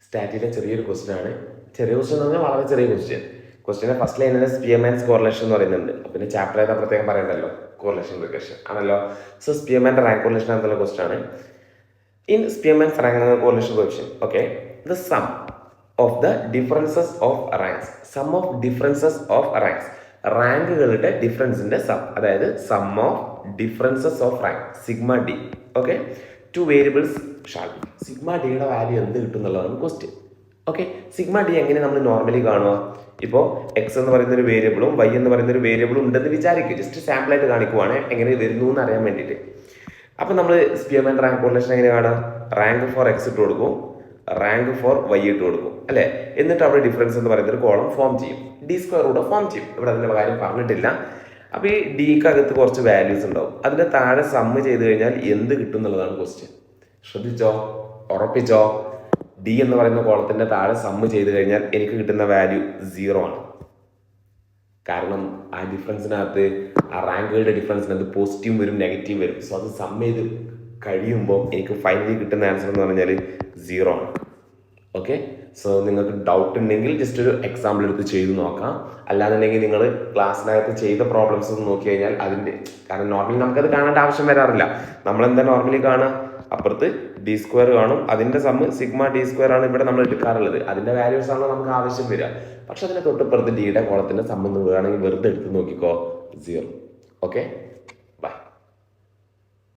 സ്റ്റാറ്റിലെ ചെറിയൊരു ക്വസ്റ്റ്യൻ ആണ്. ചെറിയ ക്വസ്റ്റ്യൻ എന്ന് പറഞ്ഞാൽ വളരെ ചെറിയ ക്വസ്റ്റ്യൻ്റെ ഫസ്റ്റ് ലൈനിൽ സ്പിയർമാൻസ് കോറിലേഷൻ എന്ന് പറയുന്നുണ്ട്. പിന്നെ ചാപ്റ്റർ ഏതാ പ്രത്യേകം പറയണ്ടല്ലോ, കോറിലേഷൻ റിഗ്രഷൻ ആണല്ലോ. സോ സ്പിയർമാൻ്റെ റാങ്ക് കോറിലേഷൻ എന്നുള്ള ക്വസ്റ്റ്യൻ ആണ്. In Spearman's rank correlation coefficient, okay, the sum of the differences of ranks, sum of differences of ranks, റാങ്കുകളുടെ ഡിഫറൻസിന്റെ സം, അതായത് sum of differences of rank sigma D, okay, two variables shall be. Sigma ഡിയുടെ value എന്ത് കിട്ടും എന്നുള്ളതാണ് question. Okay, sigma D എങ്ങനെ നമ്മൾ normally കാണുക? ഇപ്പോൾ എക്സ് എന്ന് പറയുന്ന ഒരു വേരിയബിളും വൈ എന്ന് പറയുന്ന ഒരു വേരിയബിളും ഉണ്ടെന്ന് വിചാരിക്കുക. ജസ്റ്റ് സാമ്പിൾ ആയിട്ട് കാണിക്കുവാണ് എങ്ങനെ വരുന്നു എന്ന് അറിയാൻ വേണ്ടിയിട്ട്. അപ്പം നമ്മൾ സ്പിയർമാൻ റാങ്ക് കോറിലേഷൻ എങ്ങനെ കാണാം? റാങ്ക് ഫോർ എക്സ് ഇട്ട് കൊടുക്കും, റാങ്ക് ഫോർ വൈ ഇട്ട് കൊടുക്കും അല്ലേ. എന്നിട്ട് അവിടെ ഡിഫറൻസ് എന്ന് പറയുന്ന ഒരു കോളം ഫോം ചെയ്യും, ഡി സ്ക്വയർ കൂടെ ഫോം ചെയ്യും. ഇവിടെ അതിൻ്റെ കാര്യം പറഞ്ഞിട്ടില്ല. അപ്പോൾ ഈ ഡിക്ക് അകത്ത് കുറച്ച് വാല്യൂസ് ഉണ്ടാവും. അതിൻ്റെ താഴെ സമ്മ് ചെയ്ത് കഴിഞ്ഞാൽ എന്ത് കിട്ടും എന്നുള്ളതാണ് ക്വസ്റ്റ്യൻ. ശ്രദ്ധിച്ചോ, ഉറപ്പിച്ചോ. ഡി എന്ന് പറയുന്ന കോളത്തിൻ്റെ താഴെ സമ്മ് ചെയ്ത് കഴിഞ്ഞാൽ എനിക്ക് കിട്ടുന്ന വാല്യൂ 0 ആണ്. കാരണം ആ ഡിഫറൻസിനകത്ത് ആ റാങ്കുകളുടെ ഡിഫറൻസിനകത്ത് പോസിറ്റീവ് വരും, നെഗറ്റീവ് വരും. സോ അത് സം ചെയ്ത് കഴിയുമ്പോൾ എനിക്ക് ഫൈനലി കിട്ടുന്ന ആൻസർ എന്ന് പറഞ്ഞാൽ 0 ആണ്. ഓക്കെ, സോ നിങ്ങൾക്ക് ഡൗട്ട് ഉണ്ടെങ്കിൽ ജസ്റ്റ് ഒരു എക്സാമ്പിൾ എടുത്ത് ചെയ്ത് നോക്കാം. അല്ലാന്നുണ്ടെങ്കിൽ നിങ്ങൾ ക്ലാസ്സിനകത്ത് ചെയ്ത പ്രോബ്ലംസ് ഒന്ന് നോക്കി കഴിഞ്ഞാൽ അതിൻ്റെ, കാരണം നോർമലി നമുക്കത് കാണേണ്ട ആവശ്യം വരാറില്ല. നമ്മളെന്താ നോർമലി കാണുക? അപ്പുറത്ത് ഡി സ്ക്വയർ കാണും, അതിൻ്റെ സമ്മ് സിഗ്മ ഡി സ്ക്വയർ ആണ് ഇവിടെ നമ്മൾ എടുക്കാറുള്ളത്. അതിൻ്റെ വാല്യൂസ് ആണ് നമുക്ക് ആവശ്യം വരിക. പക്ഷെ അതിനെ തൊട്ടിപ്പുറത്ത് ഡിയുടെ കോളത്തിൻ്റെ സമ്മ് വേണമെങ്കിൽ വെറുതെ എടുത്ത് നോക്കിക്കോ, 0. ഓക്കെ.